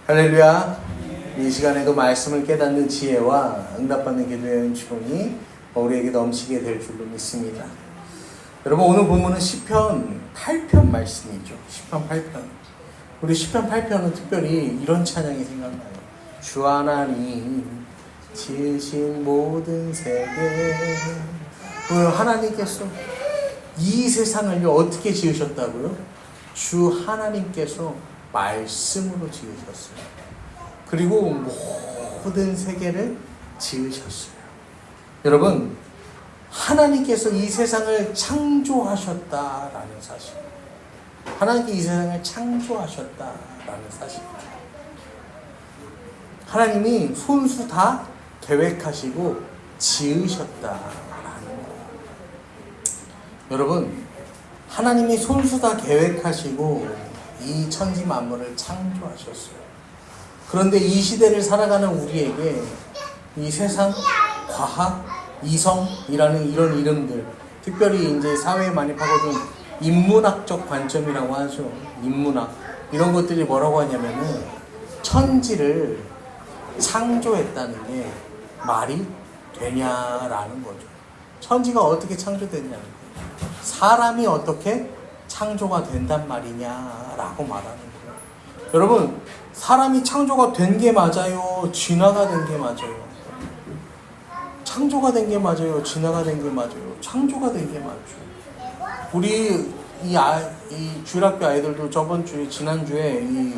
할렐루야. 이 시간에도 말씀을 깨닫는 지혜와 응답받는 기도의 은총이 우리에게 넘치게 될 줄로 믿습니다. 여러분, 오늘 본문은 시편 8편 말씀이죠. 시편 8편. 우리 시편 8편은 특별히 이런 찬양이 생각나요. 주 하나님 지으신 모든 세계. 하나님께서 이 세상을 어떻게 지으셨다고요? 주 하나님께서 말씀으로 지으셨어요. 그리고 모든 세계를 지으셨어요. 여러분, 하나님께서 이 세상을 창조하셨다라는 사실. 하나님께 이 세상을 창조하셨다라는 사실. 하나님이 손수 다 계획하시고 지으셨다라는 거예요. 여러분, 하나님이 손수 다 계획하시고 이 천지 만물을 창조하셨어요. 그런데 이 시대를 살아가는 우리에게 이 세상, 과학, 이성이라는 이런 이름들, 특별히 이제 사회에 많이 파고든 인문학적 관점이라고 하죠. 인문학. 이런 것들이 뭐라고 하냐면은 천지를 창조했다는 게 말이 되냐라는 거죠. 천지가 어떻게 창조됐냐는 거예요. 사람이 어떻게 창조가 된단 말이냐라고 말하는 거예요. 여러분, 사람이 창조가 된 게 맞아요? 진화가 된 게 맞아요? 창조가 된 게 맞아요? 진화가 된 게 맞아요? 창조가 된 게 맞죠. 우리 이 주일학교 아이들도 저번 주에, 지난주에 이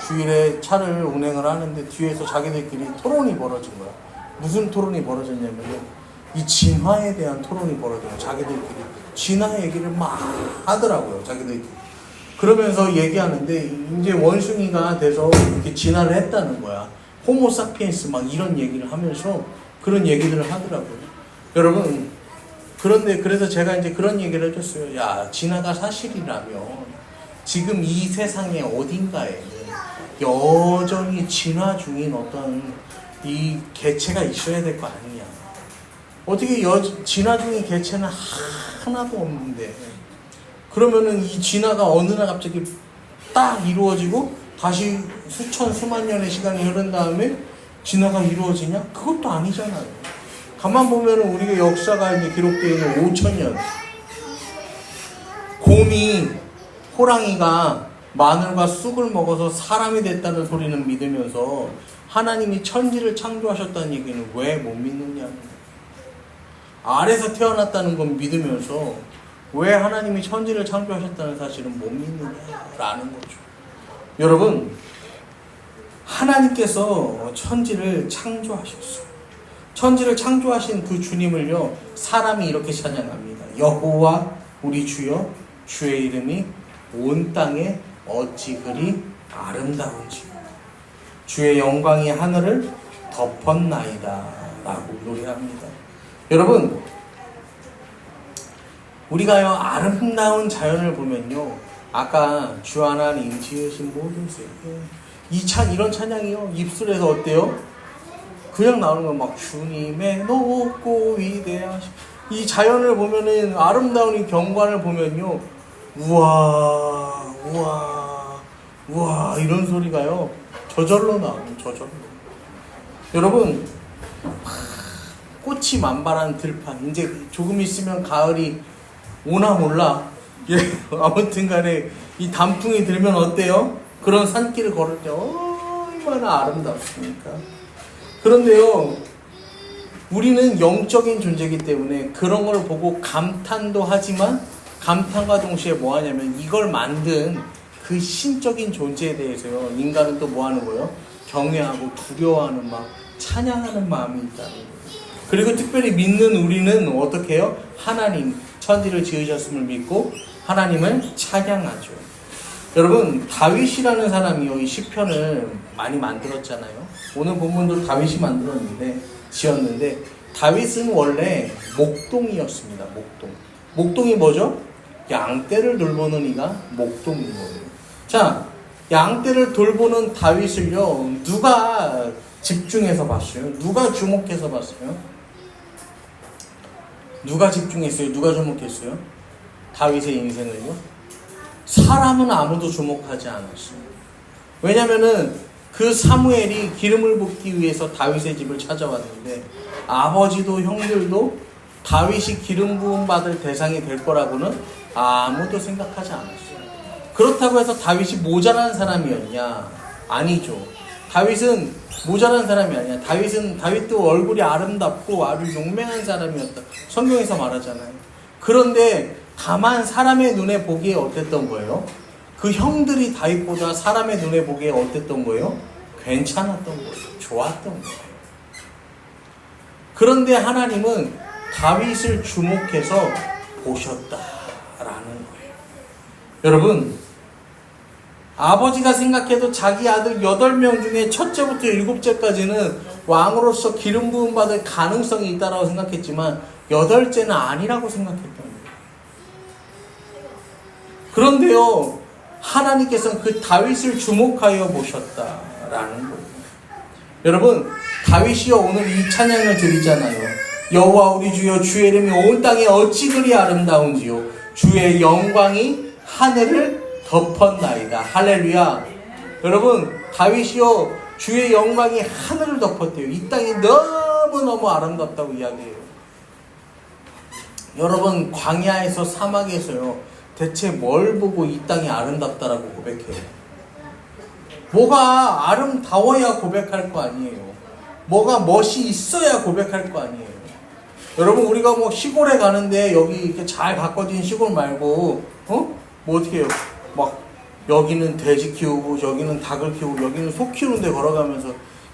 주일에 차를 운행을 하는데 뒤에서 자기들끼리 토론이 벌어진 거야. 무슨 토론이 벌어졌냐면요, 이 진화에 대한 토론이 벌어져요. 자기들끼리 진화 얘기를 막 하더라고요. 자기들끼리. 그러면서 얘기하는데 이제 원숭이가 돼서 이렇게 진화를 했다는 거야. 호모사피엔스 막 이런 얘기를 하면서 그런 얘기들을 하더라고요. 여러분, 그런데 그래서 제가 이제 그런 얘기를 해줬어요. 야, 진화가 사실이라면 지금 이 세상의 어딘가에는 여전히 진화 중인 어떤 이 개체가 있어야 될 거 아니냐. 어떻게 진화 중인 개체는 하나도 없는데, 그러면은 이 진화가 어느 날 갑자기 딱 이루어지고 다시 수만 년의 시간이 흐른 다음에 진화가 이루어지냐? 그것도 아니잖아요. 가만 보면은 우리가 역사가 이제 기록되어 있는 5,000년. 곰이, 호랑이가 마늘과 쑥을 먹어서 사람이 됐다는 소리는 믿으면서 하나님이 천지를 창조하셨다는 얘기는 왜 못 믿느냐는 거예요. 알에서 태어났다는 건 믿으면서 왜 하나님이 천지를 창조하셨다는 사실은 못 믿느냐라는 거죠. 여러분, 하나님께서 천지를 창조하셨어요. 천지를 창조하신 그 주님을요, 사람이 이렇게 찬양합니다. 여호와 우리 주여, 주의 이름이 온 땅에 어찌 그리 아름다운지, 주의 영광이 하늘을 덮었나이다 라고 노래합니다. 여러분, 우리가요, 아름다운 자연을 보면요, 아까 주 하나님 지으신 모든 세계, 이런 찬양이요, 입술에서 어때요? 그냥 나오는 건 막 주님의 높고 위대하신, 이 자연을 보면은, 아름다운 이 경관을 보면요, 우와, 우와, 우와, 이런 소리가요, 저절로 나오는, 저절로. 여러분, 꽃이 만발한 들판, 이제 조금 있으면 가을이 오나 몰라. 예, 아무튼 간에 이 단풍이 들면 어때요? 그런 산길을 걸을 때 얼마나 아름답습니까? 그런데요, 우리는 영적인 존재이기 때문에 그런 걸 보고 감탄도 하지만, 감탄과 동시에 뭐 하냐면 이걸 만든 그 신적인 존재에 대해서요, 인간은 또 뭐 하는 거예요? 경외하고 두려워하는 마음, 찬양하는 마음이 있다는 거예요. 그리고 특별히 믿는 우리는 어떻게 해요? 하나님, 천지를 지으셨음을 믿고 하나님을 찬양하죠. 여러분, 다윗이라는 사람이요, 이 시편을 많이 만들었잖아요. 오늘 본문도 다윗이 지었는데, 다윗은 원래 목동이었습니다. 목동이 뭐죠? 양떼를 돌보는 이가 목동인 거예요. 자, 양떼를 돌보는 다윗을요, 누가 집중해서 봤어요? 누가 주목해서 봤어요? 누가 집중했어요? 누가 주목했어요? 다윗의 인생을요? 사람은 아무도 주목하지 않았어요. 왜냐면은 그 사무엘이 기름을 붓기 위해서 다윗의 집을 찾아왔는데 아버지도 형들도 다윗이 기름 부음 받을 대상이 될 거라고는 아무도 생각하지 않았어요. 그렇다고 해서 다윗이 모자란 사람이었냐? 아니죠. 다윗은 모자란 사람이 아니야. 다윗도 얼굴이 아름답고 아주 용맹한 사람이었다. 성경에서 말하잖아요. 그런데 다만 사람의 눈에 보기에 어땠던 거예요? 그 형들이 다윗보다 사람의 눈에 보기에 어땠던 거예요? 괜찮았던 거예요. 좋았던 거예요. 그런데 하나님은 다윗을 주목해서 보셨다라는 거예요. 여러분, 아버지가 생각해도 자기 아들 8명 중에 첫째부터 7째까지는 왕으로서 기름 부음 받을 가능성이 있다라고 생각했지만 8째는 아니라고 생각했던 거예요. 그런데요, 하나님께서는 그 다윗을 주목하여 보셨다라는 거예요. 여러분, 다윗이요 오늘 이 찬양을 드리잖아요. 여호와 우리 주여, 주의 이름이 온 땅에 어찌 그리 아름다운지요, 주의 영광이 하늘을 덮었나이다. 할렐루야. 여러분, 다윗이요 주의 영광이 하늘을 덮었대요. 이 땅이 너무너무 아름답다고 이야기해요. 여러분, 광야에서 사막에서요 대체 뭘 보고 이 땅이 아름답다라고 고백해요? 뭐가 아름다워야 고백할 거 아니에요. 뭐가 멋이 있어야 고백할 거 아니에요. 여러분, 우리가 뭐 시골에 가는데 여기 이렇게 잘 가꿔진 시골 말고 뭐 어떻게 해요? 막 여기는 돼지 키우고 여기는 닭을 키우고 여기는 소 키우는 데 걸어가면서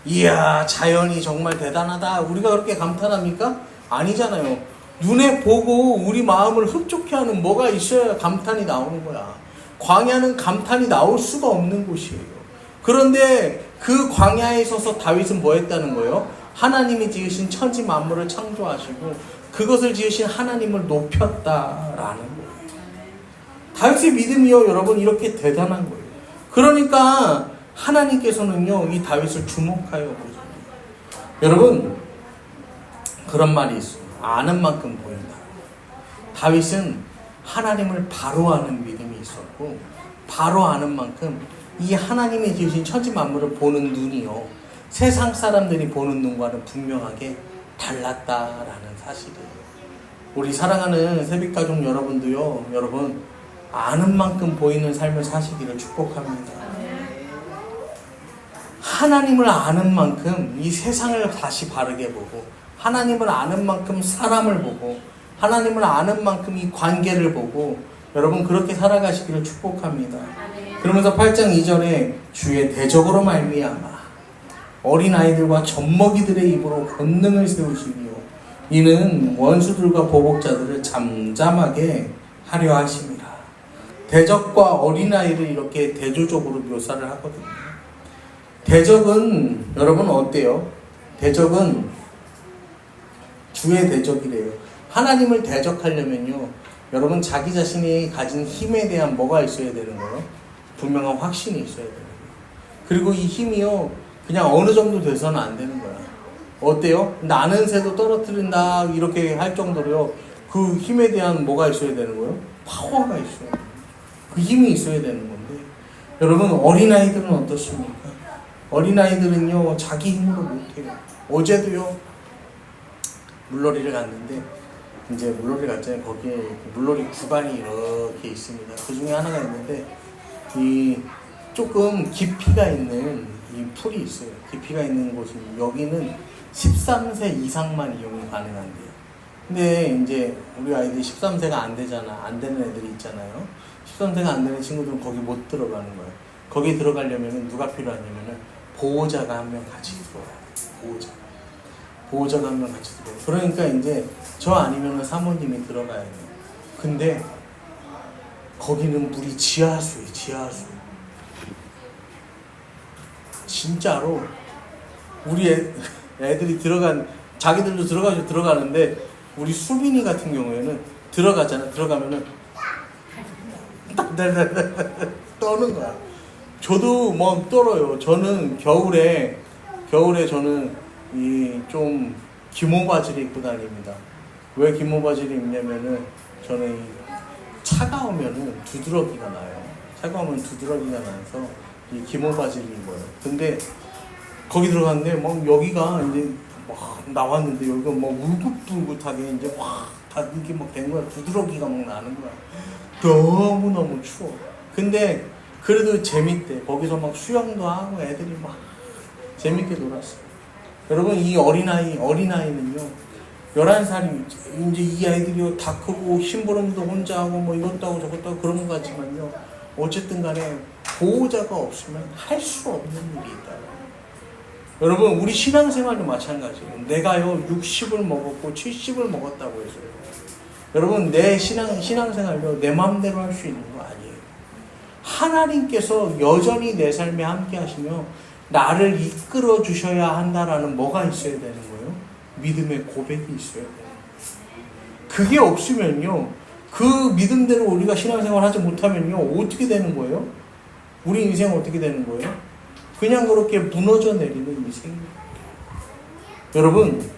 이야 자연이 정말 대단하다 우리가 그렇게 감탄합니까? 아니잖아요. 눈에 보고 우리 마음을 흡족해 하는 뭐가 있어야 감탄이 나오는 거야. 광야는 감탄이 나올 수가 없는 곳이에요. 그런데 그 광야에 서서 다윗은 뭐 했다는 거예요? 하나님이 지으신 천지 만물을 창조하시고 그것을 지으신 하나님을 높였다라는 거예요. 다윗의 믿음이요 여러분 이렇게 대단한 거예요. 그러니까 하나님께서는요 이 다윗을 주목하여 보십니다. 여러분, 그런 말이 있어요. 아는 만큼 보인다. 다윗은 하나님을 바로 아는 믿음이 있었고 바로 아는 만큼 이 하나님이 지으신 천지 만물을 보는 눈이요 세상 사람들이 보는 눈과는 분명하게 달랐다라는 사실이에요. 우리 사랑하는 새빛가족 여러분도요, 여러분 아는 만큼 보이는 삶을 사시기를 축복합니다. 하나님을 아는 만큼 이 세상을 다시 바르게 보고 하나님을 아는 만큼 사람을 보고 하나님을 아는 만큼 이 관계를 보고 여러분 그렇게 살아가시기를 축복합니다. 그러면서 8장 2절에 주의 대적으로 말미암아 어린아이들과 젖먹이들의 입으로 권능을 세우시며 이는 원수들과 보복자들을 잠잠하게 하려 하심이라. 대적과 어린아이를 이렇게 대조적으로 묘사를 하거든요. 대적은 여러분 어때요? 대적은 주의 대적이래요. 하나님을 대적하려면요 여러분 자기 자신이 가진 힘에 대한 뭐가 있어야 되는 거예요? 분명한 확신이 있어야 되는 거예요. 그리고 이 힘이요 그냥 어느 정도 돼서는 안 되는 거야. 어때요? 나는 새도 떨어뜨린다 이렇게 할 정도로요 그 힘에 대한 뭐가 있어야 되는 거예요? 파워가 있어요. 그 힘이 있어야 되는 건데 여러분 어린아이들은 어떻습니까? 어린아이들은요 자기 힘으로 못해요. 어제도요 물놀이를 갔는데 이제 물놀이 갔잖아요. 거기에 물놀이 구간이 이렇게 있습니다. 그 중에 하나가 있는데 이 조금 깊이가 있는 이 풀이 있어요. 깊이가 있는 곳이 여기는 13세 이상만 이용이 가능한데요. 근데 이제 우리 아이들이 13세가 안 되잖아. 안 되는 애들이 있잖아요. 13세가 안 되는 친구들은 거기 못 들어가는 거예요. 거기 들어가려면 누가 필요하냐면은 보호자가 한 명 같이 들어와요. 보호자가 한 명 같이 들어와요. 그러니까 이제 저 아니면은 사모님이 들어가야 돼요. 근데 거기는 물이 지하수예요. 지하수. 진짜로 우리 애들이 자기들도 들어가는데 우리 수빈이 같은 경우에는 들어가면은 떠는 거야. 저도 막 떨어요. 저는 겨울에 저는 이 좀 기모 바지를 입고 다닙니다. 왜 기모 바지를 입냐면은 저는 차가우면은 두드러기가 나요. 차가우면 두드러기가 나서 이 기모바지를 입어요. 근데 거기 들어갔는데 막 여기가 이제 막 나왔는데 여기가 막 울긋불긋하게 이제 다 이게 막 된 거야. 부드러기가 막 나는 거야. 너무너무 추워. 근데 그래도 재밌대. 거기서 막 수영도 하고 애들이 막 재밌게 놀았어. 여러분, 이 어린아이는요, 11살이, 이제 이 아이들이 다 크고, 심부름도 혼자 하고, 뭐 이것도 하고 저것도 하고 그런 것 같지만요, 어쨌든 간에 보호자가 없으면 할 수 없는 일이 있다. 여러분, 우리 신앙생활도 마찬가지예요. 내가요, 60을 먹었고, 70을 먹었다고 해서요. 여러분, 내 신앙생활도 내 마음대로 할 수 있는 거 아니에요. 하나님께서 여전히 내 삶에 함께 하시며, 나를 이끌어 주셔야 한다라는 뭐가 있어야 되는 거예요? 믿음의 고백이 있어야 돼요. 그게 없으면요, 그 믿음대로 우리가 신앙생활 하지 못하면요, 어떻게 되는 거예요? 우리 인생 어떻게 되는 거예요? 그냥 그렇게 무너져 내리는 인생입니다. 여러분,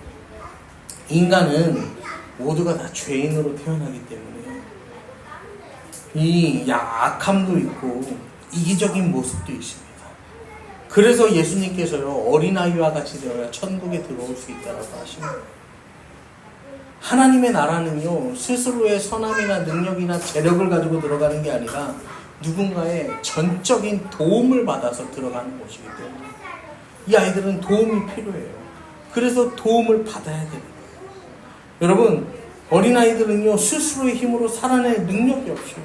인간은 모두가 다 죄인으로 태어나기 때문에 이 악함도 있고 이기적인 모습도 있습니다. 그래서 예수님께서요, 어린아이와 같이 되어야 천국에 들어올 수 있다라고 하십니다. 하나님의 나라는요, 스스로의 선함이나 능력이나 재력을 가지고 들어가는 게 아니라 누군가의 전적인 도움을 받아서 들어가는 곳이기 때문에 이 아이들은 도움이 필요해요. 그래서 도움을 받아야 됩니다. 여러분, 어린아이들은요, 스스로의 힘으로 살아낼 능력이 없어요.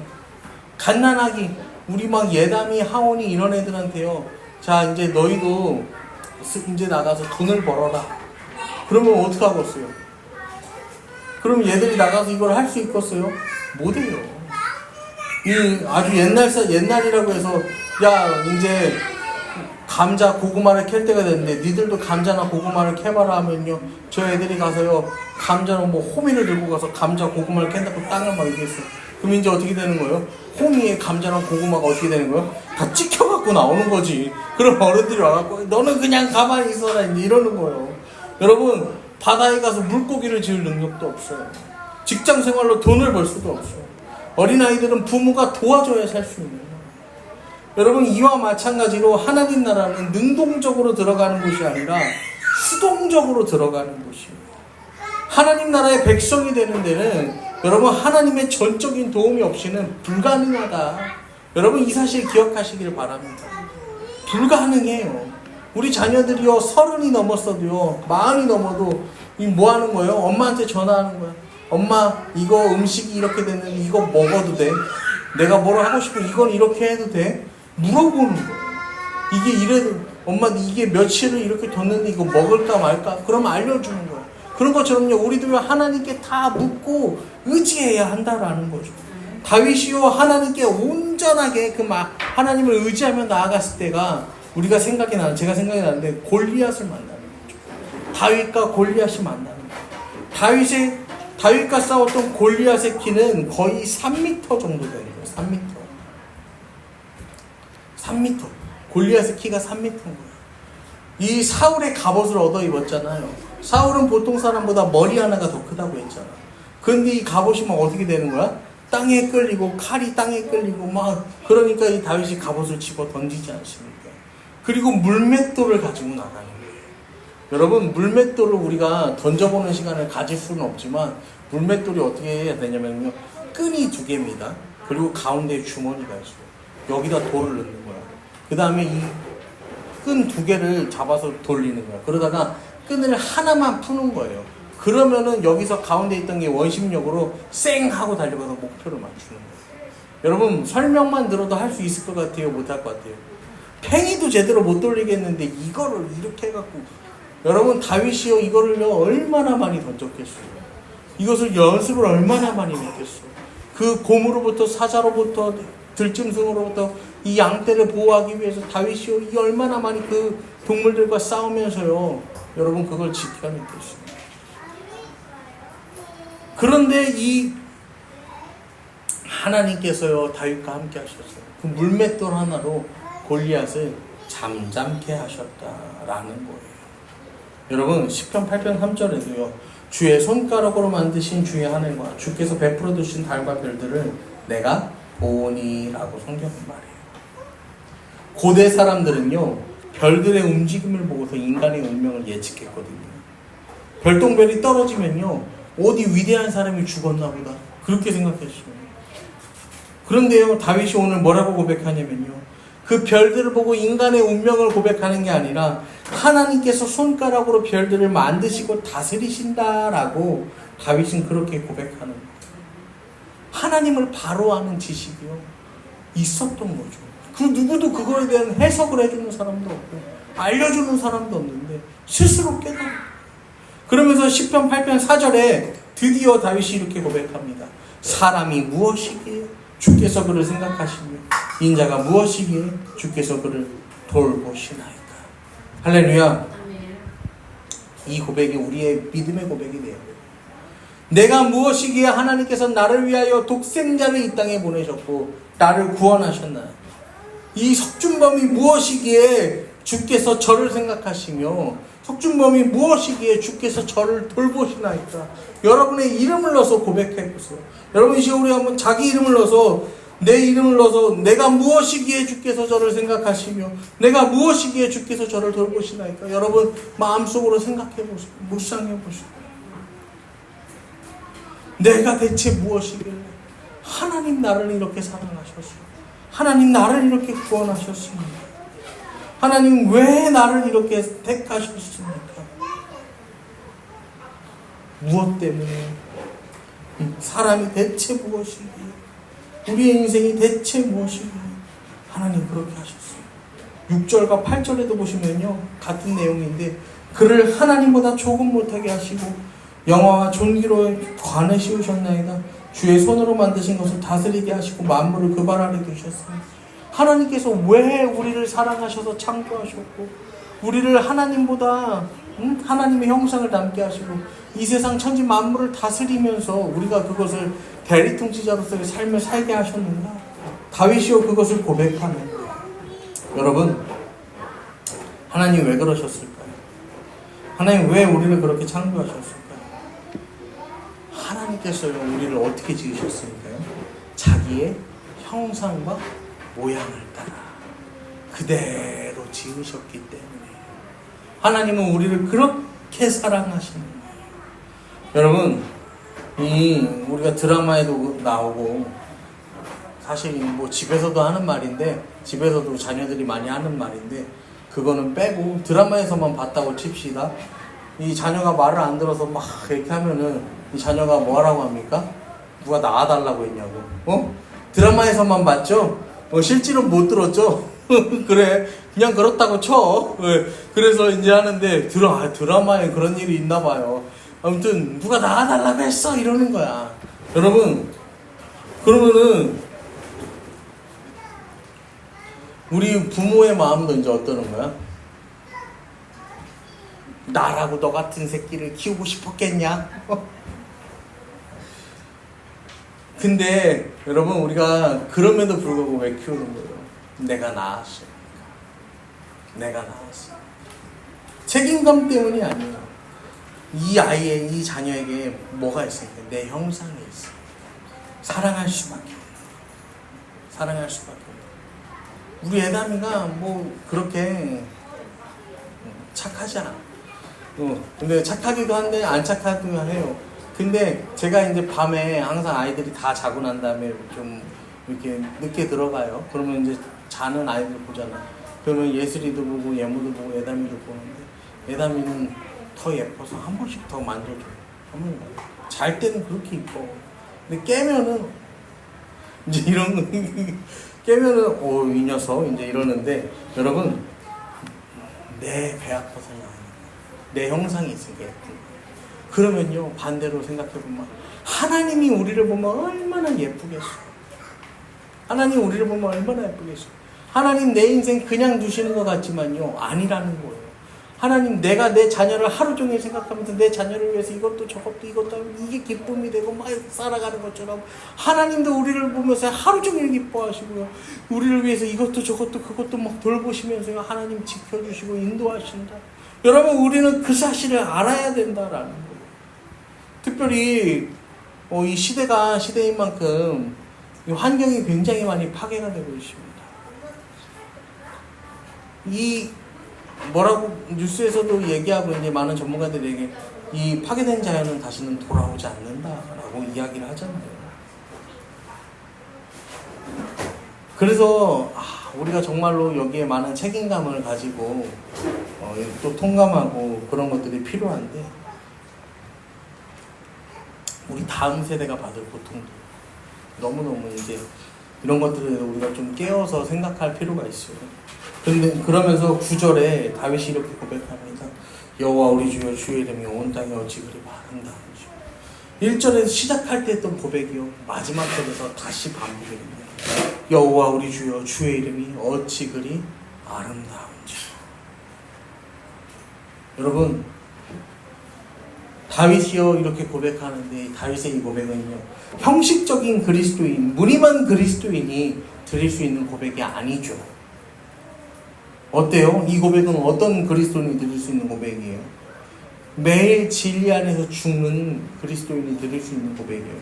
갓난아기, 우리 막 예담이, 하원이 이런 애들한테요, 자, 이제 너희도 이제 나가서 돈을 벌어라. 그러면 어떡하겠어요? 그럼 얘들이 나가서 이걸 할 수 있겠어요? 못해요. 이 아주 옛날이라고 해서, 야, 이제 감자, 고구마를 캘 때가 됐는데, 니들도 감자나 고구마를 캐봐라 하면요, 저 애들이 가서요, 감자는 뭐 호미를 들고 가서 감자, 고구마를 캔다고 땅을 막 이랬어요. 그럼 이제 어떻게 되는 거예요? 호미에 감자랑 고구마가 어떻게 되는 거예요? 다 찍혀갖고 나오는 거지. 그럼 어른들이 와갖고 너는 그냥 가만히 있어라 이제 이러는 거예요. 여러분, 바다에 가서 물고기를 지을 능력도 없어요. 직장 생활로 돈을 벌 수도 없어요. 어린아이들은 부모가 도와줘야 살 수 있는 거예요. 여러분, 이와 마찬가지로 하나님 나라는 능동적으로 들어가는 곳이 아니라 수동적으로 들어가는 곳이에요. 하나님 나라의 백성이 되는 데는 여러분, 하나님의 전적인 도움이 없이는 불가능하다. 여러분, 이 사실 기억하시길 바랍니다. 불가능해요. 우리 자녀들이요, 30이 넘었어도요, 40이 넘어도 뭐 하는 거예요? 엄마한테 전화하는 거야. 엄마, 이거 음식이 이렇게 됐는데 이거 먹어도 돼? 내가 뭐를 하고 싶으면 이건 이렇게 해도 돼? 물어보는 거예요. 이게 이래도, 엄마 이게 며칠을 이렇게 뒀는데 이거 먹을까 말까? 그러면 알려주는 거예요. 그런 것처럼요, 우리들은 하나님께 다 묻고 의지해야 한다라는 거죠. 다윗이요, 하나님께 온전하게 하나님을 의지하며 나아갔을 때가 제가 생각이 나는데 골리앗을 만나는 거죠. 다윗과 골리앗이 만나는 거예요. 다윗과 싸웠던 골리앗의 키는 거의 3m 정도 되는 거예요. 3m. 골리앗의 키가 3m인 거예요. 이 사울의 갑옷을 얻어 입었잖아요. 사울은 보통 사람보다 머리 하나가 더 크다고 했잖아. 그런데 이 갑옷이 막 어떻게 되는 거야? 땅에 끌리고 칼이 땅에 끌리고 막, 그러니까 이 다윗이 갑옷을 집어 던지지 않습니까? 그리고 물맷돌을 가지고 나가는 거예요. 여러분, 물맷돌을 우리가 던져보는 시간을 가질 수는 없지만 물맷돌이 어떻게 해야 되냐면요, 끈이 2개입니다. 그리고 가운데에 주머니가 있어요. 여기다 돌을 넣는 거야. 그 다음에 이 끈 2개를 잡아서 돌리는 거야. 그러다가 끈을 하나만 푸는 거예요. 그러면은 여기서 가운데 있던 게 원심력으로 쌩 하고 달려가서 목표를 맞추는 거예요. 여러분, 설명만 들어도 할 수 있을 것 같아요? 못 할 것 같아요? 팽이도 제대로 못 돌리겠는데 이거를 이렇게 해갖고, 여러분, 다윗이요, 이거를요, 얼마나 많이 던졌겠어요? 이것을 연습을 얼마나 많이 했겠어요? 그 곰으로부터, 사자로부터, 들짐승으로부터 이 양떼를 보호하기 위해서 다윗이요, 이 얼마나 많이 그 동물들과 싸우면서요, 여러분, 그걸 지켜냈겠어요. 그런데 이 하나님께서요, 다윗과 함께 하셨어요. 그 물맷돌 하나로 골리앗을 잠잠케 하셨다라는 거예요. 여러분, 시편 8편 3절에도요, 주의 손가락으로 만드신 주의 하늘과 주께서 베풀어 두신 달과 별들을 내가 보니라고 성경은 말해요. 고대 사람들은요, 별들의 움직임을 보고서 인간의 운명을 예측했거든요. 별똥별이 떨어지면요, 어디 위대한 사람이 죽었나 보다, 그렇게 생각했어요. 그런데요, 다윗이 오늘 뭐라고 고백하냐면요, 그 별들을 보고 인간의 운명을 고백하는 게 아니라 하나님께서 손가락으로 별들을 만드시고 다스리신다라고 다윗은 그렇게 고백하는 거예요. 하나님을 바로 아는 지식이요, 있었던 거죠. 그 누구도 그거에 대한 해석을 해주는 사람도 없고 알려주는 사람도 없는데 스스로 깨달아. 그러면서 시편 8편 4절에 드디어 다윗이 이렇게 고백합니다. 사람이 무엇이기에 주께서 그를 생각하시며 인자가 무엇이기에 주께서 그를 돌보시나이까. 할렐루야. 이 고백이 우리의 믿음의 고백이 돼요. 내가 무엇이기에 하나님께서 나를 위하여 독생자를 이 땅에 보내셨고 나를 구원하셨나요? 이 석준범이 무엇이기에 주께서 저를 생각하시며 석준범이 무엇이기에 주께서 저를 돌보시나이까. 여러분의 이름을 넣어서 고백해보세요. 여러분 이 시간 우리 한번 자기 이름을 넣어서, 내 이름을 넣어서 내가 무엇이기에 주께서 저를 생각하시며 내가 무엇이기에 주께서 저를 돌보시나이까. 여러분 마음속으로 생각해보세요. 묵상해보세요. 내가 대체 무엇이길래 하나님 나를 이렇게 사랑하셨어요? 하나님 나를 이렇게 구원하셨습니까? 하나님 왜 나를 이렇게 택하셨습니까? 무엇 때문에? 사람이 대체 무엇이기에? 우리의 인생이 대체 무엇이기에? 하나님 그렇게 하셨어요. 6절과 8절에도 보시면요, 같은 내용인데 그를 하나님보다 조금 못하게 하시고 영화와 존귀로의 관을 씌우셨나이다. 주의 손으로 만드신 것을 다스리게 하시고 만물을 그 발 아래 두셨습니다. 하나님께서 왜 우리를 사랑하셔서 창조하셨고 우리를 하나님보다 하나님의 형상을 담게 하시고 이 세상 천지 만물을 다스리면서 우리가 그것을 대리통치자로서의 삶을 살게 하셨는가? 다윗이요 그것을 고백하는. 여러분, 하나님 왜 그러셨을까요? 하나님 왜 우리를 그렇게 창조하셨을까요? 하나님께서요 우리를 어떻게 지으셨습니까요? 자기의 형상과 모양을 따라 그대로 지으셨기 때문에 하나님은 우리를 그렇게 사랑하시는 거예요. 여러분, 우리가 드라마에도 나오고 사실 뭐 집에서도 하는 말인데, 집에서도 자녀들이 많이 하는 말인데 그거는 빼고 드라마에서만 봤다고 칩시다. 이 자녀가 말을 안 들어서 막 이렇게 하면은 이 자녀가 뭐라고 합니까? 누가 낳아달라고 했냐고. 드라마에서만 봤죠? 실제로 못 들었죠? 그래, 그냥 그렇다고 쳐. 그래서 이제 하는데 드라마에 그런 일이 있나 봐요. 아무튼 누가 낳아달라고 했어 이러는 거야. 여러분, 그러면은 우리 부모의 마음도 이제 어떠는 거야? 나라고 너 같은 새끼를 키우고 싶었겠냐? 근데 여러분, 우리가 그럼에도 불구하고 왜 키우는 거예요? 내가 낳았으니까. 내가 낳았으니까. 책임감 때문이 아니에요. 이 아이의, 이 자녀에게 뭐가 있으니까? 내 형상이 있어. 사랑할 수밖에 없는 거예요. 사랑할 수밖에 없는 거예요. 우리 애담이가 뭐 그렇게 착하지 않아. 근데 착하기도 한데 안 착하기도 해요. 근데 제가 이제 밤에 항상 아이들이 다 자고 난 다음에 좀 이렇게 늦게 들어가요. 그러면 이제 자는 아이들 보잖아. 그러면 예슬이도 보고 예모도 보고 애담이도 보는데 애담이는 더 예뻐서 한 번씩 더 만져줘. 잘 때는 그렇게 이뻐. 근데 깨면은 이제 깨면은 이 녀석 이제 이러는데, 여러분, 내 배 아파서 내 형상이 있으니까 예쁜 거예요. 그러면요 반대로 생각해보면 하나님이 우리를 보면 얼마나 예쁘겠어요. 하나님 우리를 보면 얼마나 예쁘겠어요. 하나님 내 인생 그냥 두시는 것 같지만요 아니라는 거예요. 하나님, 내가 내 자녀를 하루 종일 생각하면서 내 자녀를 위해서 이것도 저것도 이것도 하면 이게 기쁨이 되고 막 살아가는 것처럼 하나님도 우리를 보면서 하루 종일 기뻐하시고요, 우리를 위해서 이것도 저것도 그것도 막 돌보시면서요 하나님 지켜주시고 인도하신다. 여러분, 우리는 그 사실을 알아야 된다라는 거예요. 특별히 이 시대가 시대인 만큼 이 환경이 굉장히 많이 파괴가 되고 있습니다. 이 뭐라고 뉴스에서도 얘기하고 이제 많은 전문가들에게 이 파괴된 자연은 다시는 돌아오지 않는다라고 이야기를 하잖아요. 그래서 우리가 정말로 여기에 많은 책임감을 가지고 또 통감하고 그런 것들이 필요한데 우리 다음 세대가 받을 고통도 너무너무 이제 이런 것들을 우리가 좀 깨워서 생각할 필요가 있어요. 근데 그러면서 9절에 다윗이 이렇게 고백합니다. 여호와 우리 주여 주의 이름이 온 땅에 어찌 그리 아름다운지. 1절에서 시작할 때 했던 고백이요 마지막 절에서 다시 반복이 됩니다. 여호와 우리 주여 주의 이름이 어찌 그리 아름다운지. 여러분 다윗이요 이렇게 고백하는데 다윗의 이 고백은요 형식적인 그리스도인 무림한 그리스도인이 드릴 수 있는 고백이 아니죠. 어때요? 이 고백은 어떤 그리스도인이 드릴 수 있는 고백이에요? 매일 진리 안에서 죽는 그리스도인이 드릴 수 있는 고백이에요.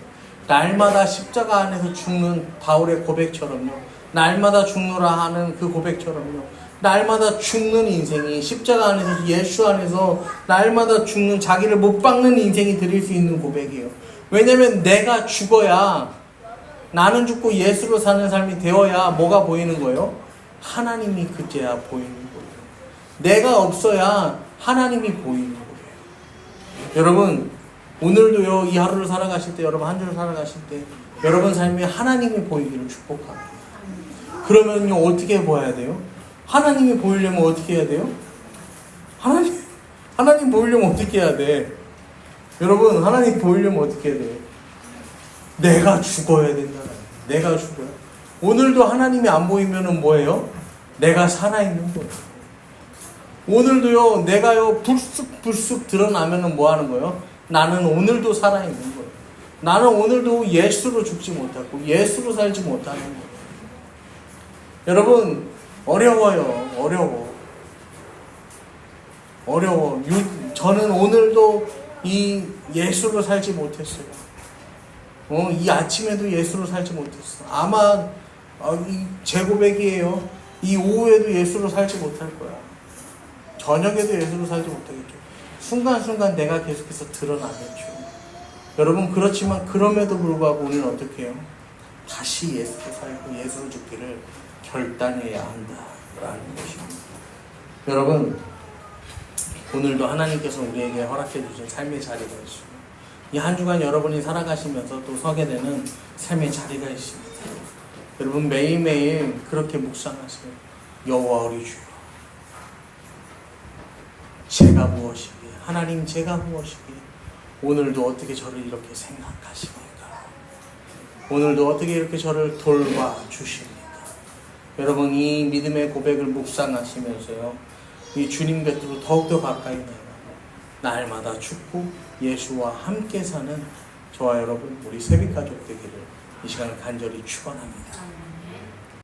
날마다 십자가 안에서 죽는 바울의 고백처럼요. 날마다 죽노라 하는 그 고백처럼요. 날마다 죽는 인생이 십자가 안에서 예수 안에서 날마다 죽는 자기를 못 박는 인생이 드릴 수 있는 고백이에요. 왜냐면 내가 죽어야 나는 죽고 예수로 사는 삶이 되어야 뭐가 보이는 거예요? 하나님이 그제야 보이는 거예요. 내가 없어야 하나님이 보이는 거예요. 여러분 오늘도요 이 하루를 살아가실 때 여러분 한 주를 살아가실 때 여러분 삶에 하나님이 보이기를 축복합니다. 그러면요 어떻게 보여야 돼요? 하나님이 보이려면 어떻게 해야 돼요? 하나님 보이려면 어떻게 해야 돼? 여러분 하나님 보이려면 어떻게 해야 돼요? 내가 죽어야 된다. 내가 죽어요. 오늘도 하나님이 안 보이면은 뭐예요? 내가 살아있는 거예요. 오늘도요 내가요 불쑥 드러나면은 뭐 하는 거예요? 나는 오늘도 살아있는 거예요. 나는 오늘도 예수로 죽지 못하고 예수로 살지 못하는 거예요. 여러분 어려워요. 어려워. 저는 오늘도 이 예수로 살지 못했어요. 이 아침에도 예수로 살지 못했어. 아마 제 고백이에요. 이 오후에도 예수로 살지 못할 거야. 저녁에도 예수로 살지 못하겠죠. 순간순간 내가 계속해서 드러나겠죠. 여러분 그렇지만 그럼에도 불구하고 우리는 어떻게 해요? 다시 예수로 살고 예수로 죽기를 결단해야 한다라는 것입니다. 여러분 오늘도 하나님께서 우리에게 허락해 주신 삶의 자리가 있습니다. 이 한 주간 여러분이 살아가시면서 또 서게 되는 삶의 자리가 있습니다. 여러분 매일매일 그렇게 묵상하세요. 여호와 우리 주여 제가 무엇이기에 하나님 제가 무엇이기에 오늘도 어떻게 저를 이렇게 생각하십니까? 오늘도 어떻게 이렇게 저를 돌봐주십니까? 여러분 이 믿음의 고백을 묵상하시면서요 이 주님 곁으로 더욱더 가까이 나가 날마다 죽고 예수와 함께 사는 저와 여러분 우리 세빛가족 되기를 이 시간을 간절히 축원합니다.